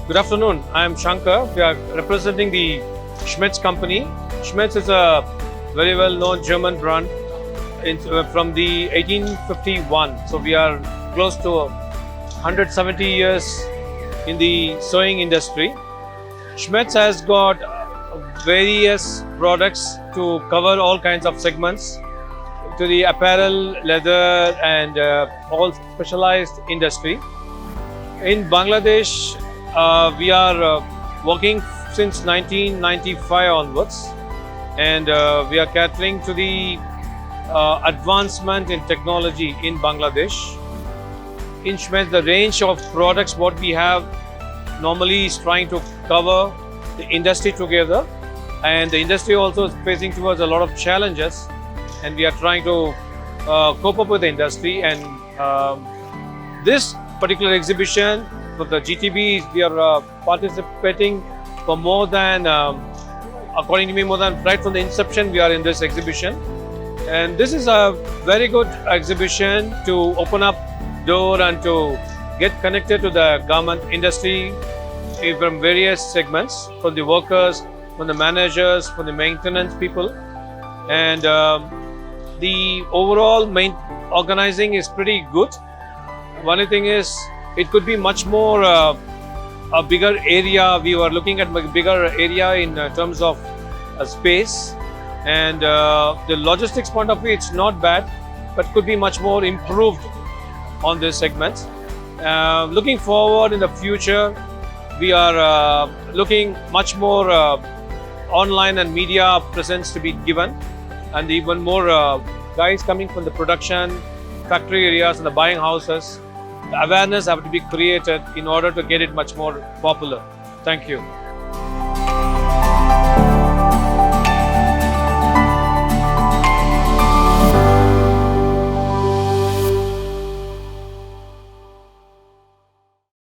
Good afternoon. I am Shankar. We are representing the SCHMETZ company. SCHMETZ is a very well-known German brand from the 1851. So we are close to 170 years in the sewing industry. SCHMETZ has got various products to cover all kinds of segments, to the apparel, leather and all specialized industry. In Bangladesh, we are working since 1995 onwards, and we are catering to the advancement in technology in Bangladesh. In SCHMETZ, the range of products what we have normally is trying to cover the industry together, and the industry also is facing towards a lot of challenges, and we are trying to cope up with the industry. And this particular exhibition for the GTB, we are participating for more than, according to me, more than right from the inception we are in this exhibition. And this is a very good exhibition to open up door and to get connected to the garment industry from various segments, from the workers, from the managers, from the maintenance people. And the overall main organizing is pretty good. One thing is, it could be much more a bigger area. We were looking at a bigger area in terms of space, and the logistics point of view, it's not bad, but could be much more improved on this segment. Looking forward in the future, we are looking much more online and media presence to be given, and even more guys coming from the production, factory areas and the buying houses. The awareness have to be created in order to get it much more popular. Thank you.